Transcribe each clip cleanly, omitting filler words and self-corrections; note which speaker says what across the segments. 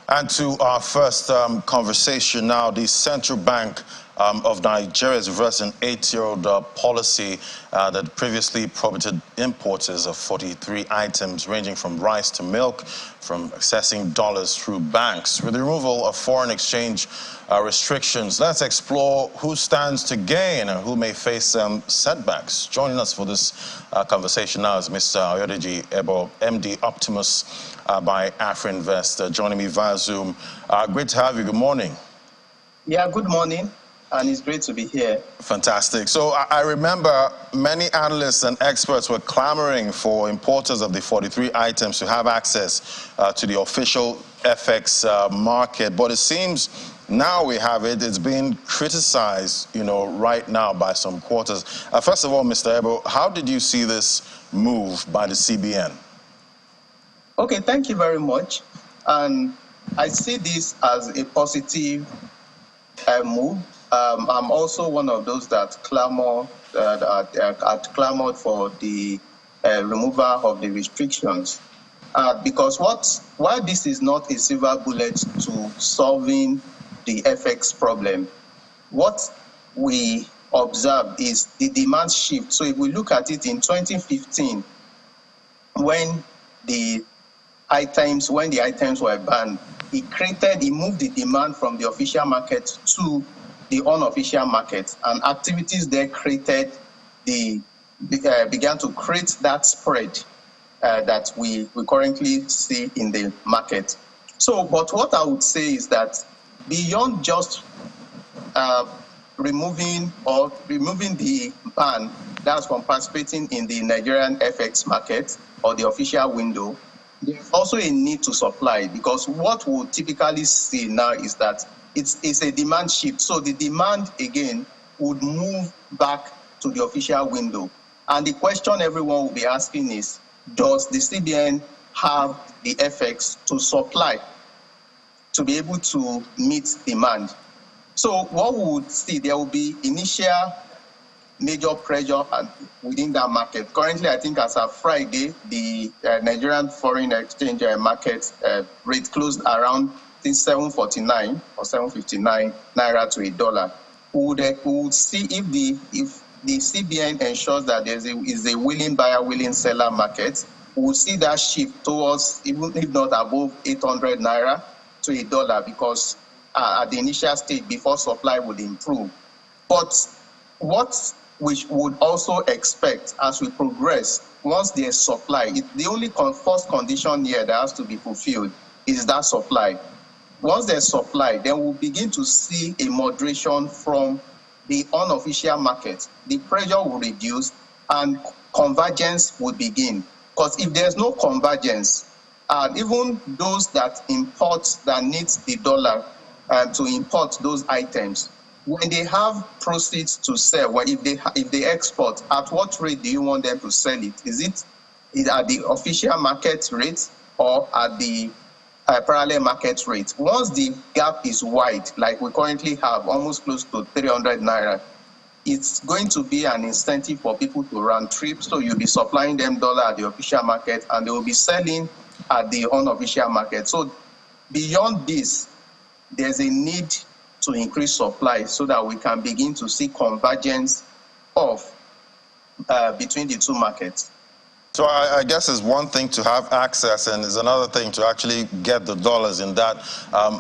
Speaker 1: And to our first conversation now, the Central Bank of Nigeria is reversing an 8-year-old policy that previously prohibited importers of 43 items ranging from rice to milk from accessing dollars through banks. With the removal of foreign exchange restrictions, let's explore who stands to gain and who may face setbacks. Joining us for this conversation now is Mr. Ayodeji Ebo, MD Optimus by AfriInvest, joining me via Zoom. Great to have you. Good morning.
Speaker 2: Yeah, good morning. And it's great to be here.
Speaker 1: Fantastic. So I remember many analysts and experts were clamoring for importers of the 43 items to have access to the official FX market. But it seems now we have it. It's being criticized, right now by some quarters. First of all, Mr. Ebo, how did you see this move by the CBN?
Speaker 2: Okay, thank you very much. And I see this as a positive move. I'm also one of those that clamored for the removal of the restrictions. Because while this is not a silver bullet to solving the FX problem, what we observe is the demand shift. So if we look at it in 2015, when the items were banned, it moved the demand from the official market to the unofficial market, and activities there began to create that spread that we currently see in the market. So, but what I would say is that beyond just removing the ban that's from participating in the Nigerian FX market or the official window, there's also a need to supply, because what we'll typically see now is that it's a demand shift. So the demand, again, would move back to the official window. And the question everyone will be asking is, does the CBN have the FX to supply to be able to meet demand? So what we would see, there will be initial major pressure within that market. Currently, I think as of Friday, the Nigerian foreign exchange market rate closed around 749 or 759 naira to $1. We would see if the CBN ensures that there is a willing buyer, willing seller market. We will see that shift towards, even if not above 800 naira to $1, because at the initial stage before supply would improve. But what we would also expect as we progress, once there's supply, the only first condition here that has to be fulfilled is that supply. Once there's supply, then we'll begin to see a moderation from the unofficial market. The pressure will reduce and convergence will begin. Because if there's no convergence, even those that need the dollar to import those items, when they have proceeds to sell, if they export, at what rate do you want them to sell it? Is it at the official market rate or at the parallel market rate? Once the gap is wide, like we currently have, almost close to 300 naira, it's going to be an incentive for people to run trips. So you'll be supplying them dollar at the official market and they will be selling at the unofficial market. So beyond this, there's a need to increase supply so that we can begin to see convergence between the two markets.
Speaker 1: So I guess it's one thing to have access and it's another thing to actually get the dollars in that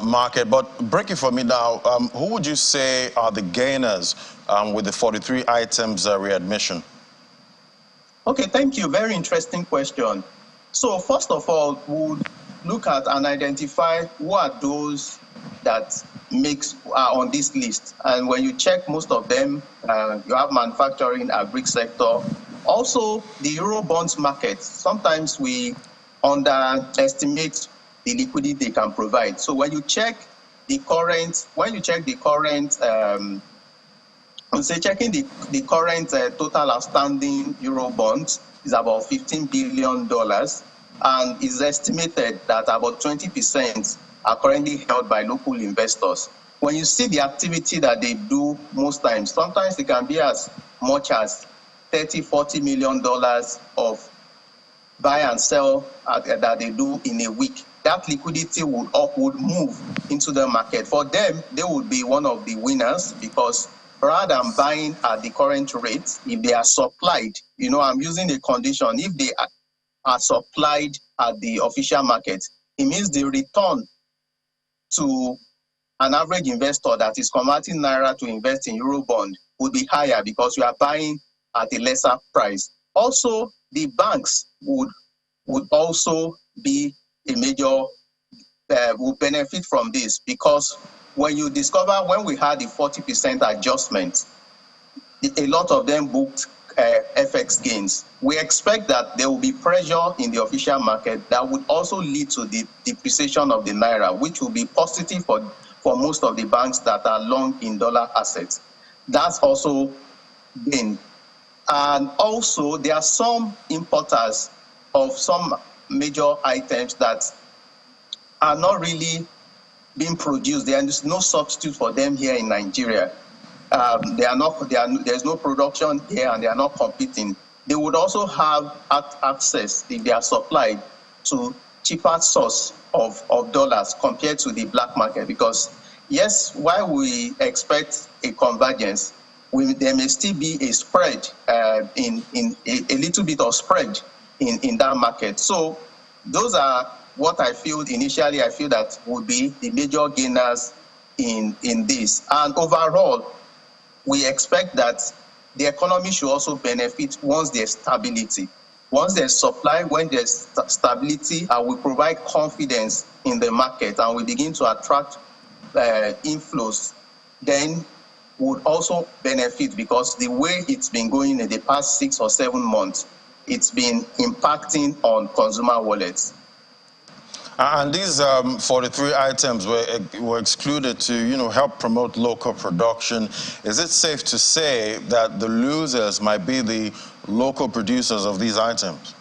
Speaker 1: market. But break it for me now, who would you say are the gainers with the 43 items readmission?
Speaker 2: Okay, thank you. Very interesting question. So first of all, we'll look at and identify who are those that are on this list. And when you check most of them, you have manufacturing, agri sector. Also, the Euro bonds market, sometimes we underestimate the liquidity they can provide. So when you check the current, total outstanding Euro bonds is about $15 billion, and it's estimated that about 20% are currently held by local investors. When you see the activity that they do most times, sometimes it can be as much as $30–40 million of buy and sell that they do in a week. that liquidity would move into the market. For them, they would be one of the winners, because rather than buying at the current rate, if they are supplied, I'm using a condition, if they are supplied at the official market, it means the return to an average investor that is converting naira to invest in Eurobond would be higher, because you are buying at a lesser price. Also, the banks would also be a major, will benefit from this, because when we had the 40% adjustment, a lot of them booked FX gains. We expect that there will be pressure in the official market that would also lead to the depreciation of the naira, which will be positive for most of the banks that are long in dollar assets. That's also gain. And also, there are some importers of some major items that are not really being produced. There is no substitute for them here in Nigeria. There's no production here, and they are not competing. They would also have access, if they are supplied, to cheaper source of dollars compared to the black market. Because yes, while we expect a convergence, there may still be a spread, in a little bit of spread in that market. So those are what I feel initially. I feel that would be the major gainers in this. And overall, we expect that the economy should also benefit once there's stability. Once there's supply, when there's stability, and we provide confidence in the market, and we begin to attract inflows, then would also benefit, because the way it's been going in the past 6 or 7 months, it's been impacting on consumer wallets.
Speaker 1: And these 43 items were excluded to, help promote local production. Is it safe to say that the losers might be the local producers of these items?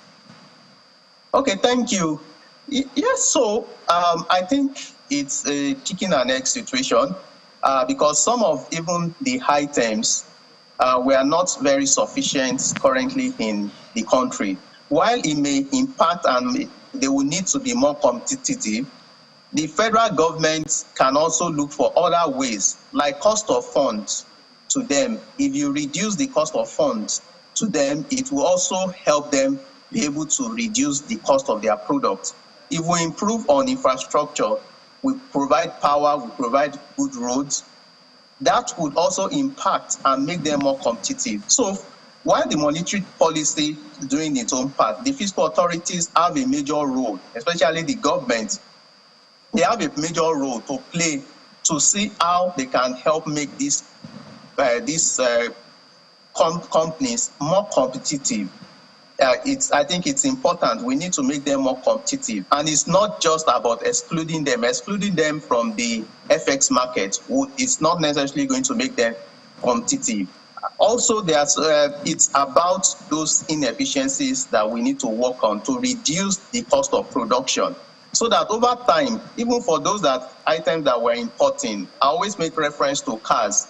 Speaker 2: Okay, thank you. Yes, so I think it's a chicken and egg situation, because some of even the items were not very sufficient currently in the country. While it may impact and they will need to be more competitive, the federal government can also look for other ways, like cost of funds to them. If you reduce the cost of funds to them, it will also help them be able to reduce the cost of their products. If we improve on infrastructure, we provide power, we provide good roads, that would also impact and make them more competitive. So while the monetary policy is doing its own part, the fiscal authorities have a major role, especially the government. They have a major role to play to see how they can help make these companies more competitive. I think it's important. We need to make them more competitive. And it's not just about excluding them. Excluding them from the FX market is not necessarily going to make them competitive. Also, it's about those inefficiencies that we need to work on to reduce the cost of production, so that over time, even for those items that we're importing, I always make reference to cars.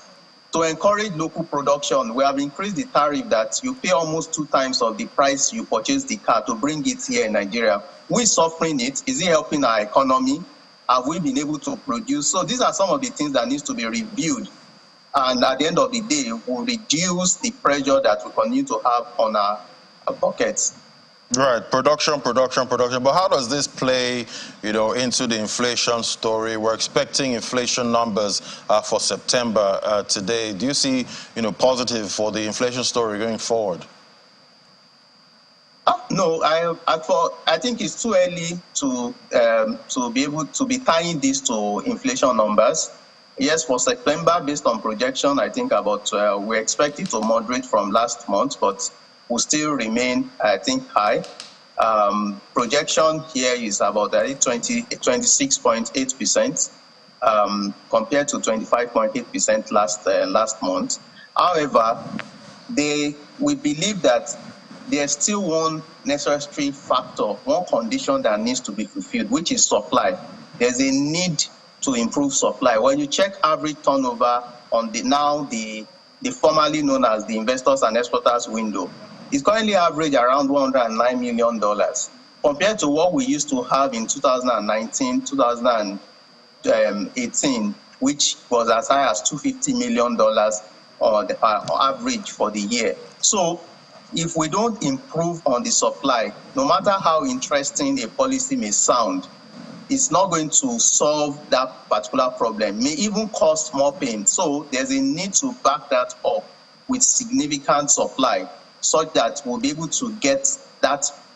Speaker 2: To encourage local production, we have increased the tariff that you pay almost 2 times of the price you purchase the car to bring it here in Nigeria. We're suffering it. Is it helping our economy? Have we been able to produce? So these are some of the things that needs to be reviewed. And at the end of the day, we'll reduce the pressure that we continue to have on our pockets.
Speaker 1: Right, production. But how does this play, into the inflation story? We're expecting inflation numbers for September today. Do you see, positive for the inflation story going forward?
Speaker 2: No, I think it's too early to be able to be tying this to inflation numbers. Yes, for September, based on projection, I think we expect it to moderate from last month, but will still remain, I think, high. Projection here is about 26.8%, compared to 25.8% last month. However, we believe that there's still one necessary factor, one condition that needs to be fulfilled, which is supply. There's a need to improve supply. When you check average turnover on the formerly known as the investors and exporters window, it's currently average around $109 million. compared to what we used to have in 2019, 2018, which was as high as $250 million on the average for the year. So if we don't improve on the supply, no matter how interesting a policy may sound, it's not going to solve that particular problem, may even cause more pain. So there's a need to back that up with significant supply such that we'll be able to get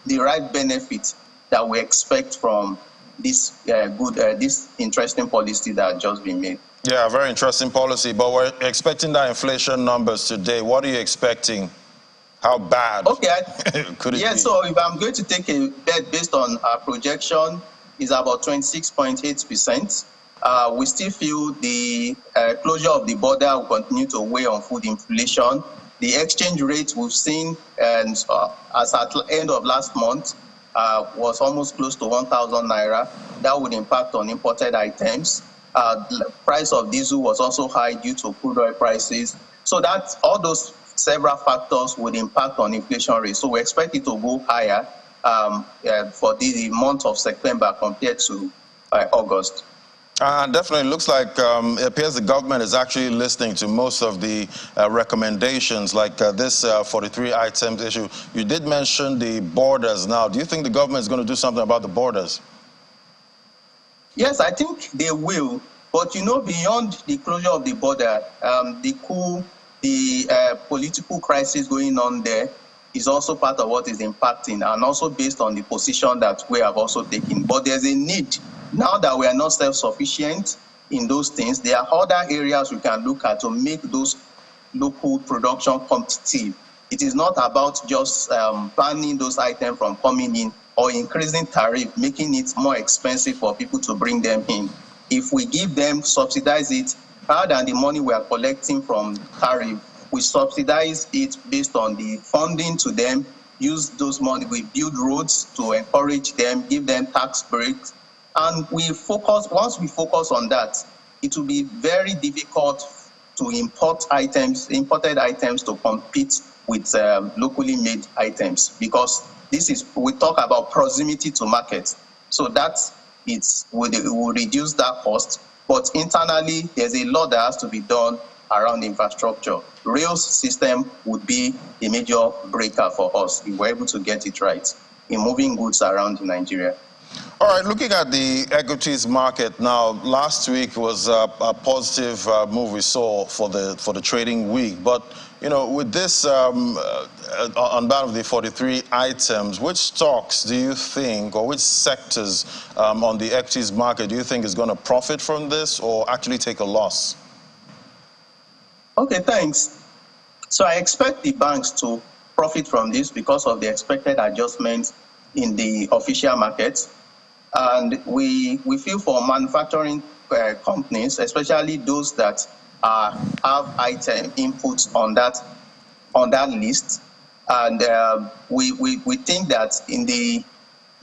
Speaker 2: the right benefit that we expect from this this interesting policy that has just been made.
Speaker 1: Yeah, very interesting policy, but we're expecting that inflation numbers today. What are you expecting? How bad could it be?
Speaker 2: So if I'm going to take a bet based on our projection, is about 26.8%. We still feel the closure of the border will continue to weigh on food inflation. The exchange rate we've seen, and as at the end of last month, was almost close to 1,000 naira. That would impact on imported items. The price of diesel was also high due to crude oil prices. So that all those several factors would impact on inflation rate. So we expect it to go higher for the month of September compared to August.
Speaker 1: Definitely looks like it appears the government is actually listening to most of the recommendations, like this 43 items issue. You did mention the borders now. Do you think the government is going to do something about the borders?
Speaker 2: Yes, I think they will. But, you know, beyond the closure of the border, the political crisis going on there is also part of what is impacting, and also based on the position that we have also taken. But there's a need, now that we are not self-sufficient in those things, there are other areas we can look at to make those local production competitive. It is not about just banning those items from coming in or increasing tariff, making it more expensive for people to bring them in. If we give them, subsidize it, rather than the money we are collecting from tariff, we subsidize it based on the funding to them, use those money, we build roads to encourage them, give them tax breaks, and once we focus on that, it will be very difficult to imported items to compete with locally made items, because we talk about proximity to market. So that it will reduce that cost, but internally there's a lot that has to be done around infrastructure. Rail system would be a major breaker for us if we're able to get it right in moving goods around Nigeria.
Speaker 1: All right, looking at the equities market now, last week was a positive move we saw for the trading week. But, you know, with this unbound of the 43 items, which stocks do you think, or which sectors on the equities market do you think is going to profit from this or actually take a loss?
Speaker 2: Okay, thanks. So I expect the banks to profit from this because of the expected adjustments in the official market. And we feel for manufacturing companies, especially those that have item inputs on that list. And we think that in the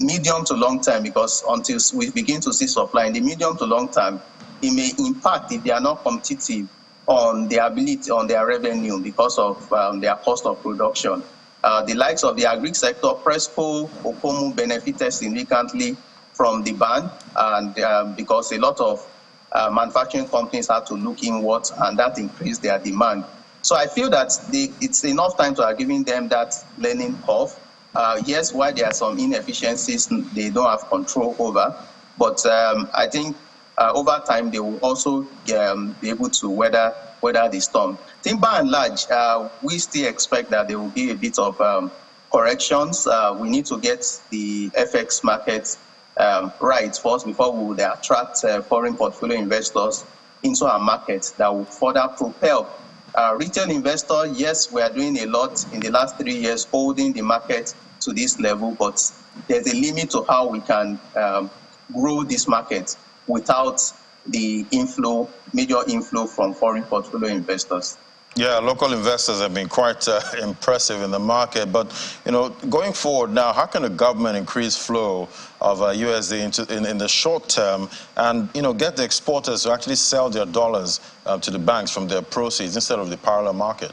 Speaker 2: medium to long term, because until we begin to see supply, in the medium to long term, it may impact if they are not competitive on their ability, on their revenue because of their cost of production. The likes of the agri sector, Presco, Okomu benefited significantly from the ban, and because a lot of manufacturing companies had to look inwards, and that increased their demand. So I feel that it's enough time to are giving them that learning curve. Yes, while there are some inefficiencies they don't have control over, but I think over time they will also be able to weather the storm. I think by and large, we still expect that there will be a bit of corrections. We need to get the FX market right first before we would attract foreign portfolio investors into our market that will further propel retail investor. Yes, we are doing a lot in the last 3 years holding the market to this level, but there's a limit to how we can grow this market without the major inflow from foreign portfolio investors.
Speaker 1: Yeah, local investors have been quite impressive in the market. But, you know, going forward now, how can the government increase flow of USD in the short term and, you know, get the exporters to actually sell their dollars to the banks from their proceeds instead of the parallel market?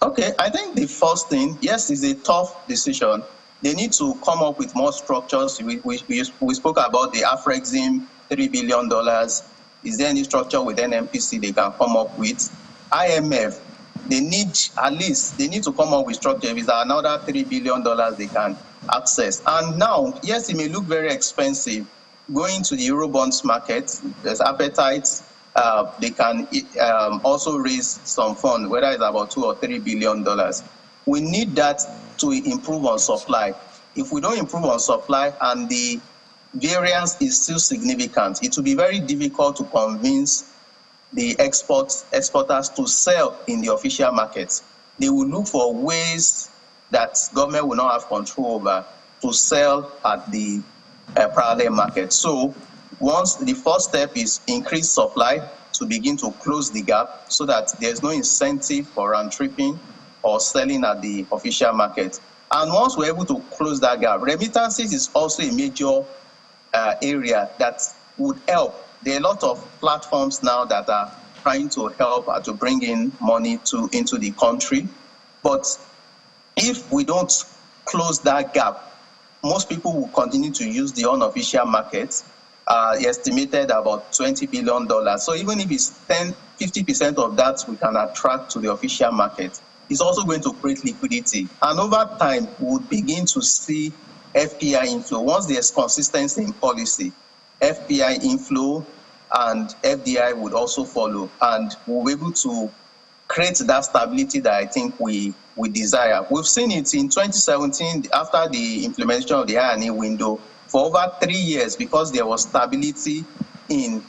Speaker 2: Okay, I think the first thing, yes, is a tough decision, They need to come up with more structures. We spoke about the Afrexim, $3 billion. Is there any structure with NMPC they can come up with? IMF, they need to come up with structure. If it's another $3 billion they can access. And now, yes, it may look very expensive. Going to the Eurobonds market, there's appetite. They can also raise some fund, whether it's about $2 or $3 billion. We need that to improve on supply. If we don't improve on supply and the variance is still significant, it will be very difficult to convince the exporters to sell in the official market. They will look for ways that government will not have control over to sell at the parallel market. So once the first step is increased supply to begin to close the gap so that there's no incentive for round tripping or selling at the official market. And once we're able to close that gap, remittances is also a major area that would help. There are a lot of platforms now that are trying to help to bring in money into the country. But if we don't close that gap, most people will continue to use the unofficial market, estimated about $20 billion. So even if it's 50% of that we can attract to the official market, it's also going to create liquidity. And over time, we'll begin to see FPI inflow. Once there's consistency in policy, FPI inflow and FDI would also follow. And we'll be able to create that stability that I think we desire. We've seen it in 2017, after the implementation of the I&E window, for over 3 years, because there was stability in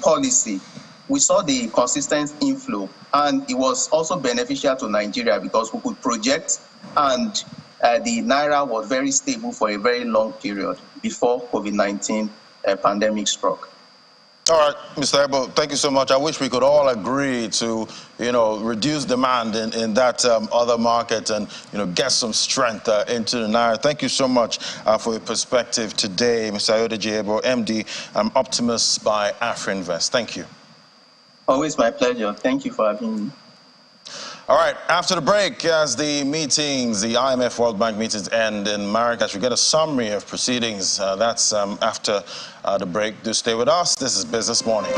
Speaker 2: policy. We saw the consistent inflow, and it was also beneficial to Nigeria because we could project, and the Naira was very stable for a very long period before COVID-19 pandemic struck.
Speaker 1: All right, Mr. Ebo, thank you so much. I wish we could all agree to, reduce demand in that other market and, get some strength into the Naira. Thank you so much for your perspective today, Mr. Ayodeji Ebo, MD, Optimist by AfriInvest. Thank you.
Speaker 2: Always my pleasure. Thank you for having me.
Speaker 1: All right, after the break, as the IMF World Bank meetings end in Marrakesh, we get a summary of proceedings. That's after the break. Do stay with us. This is Business Morning.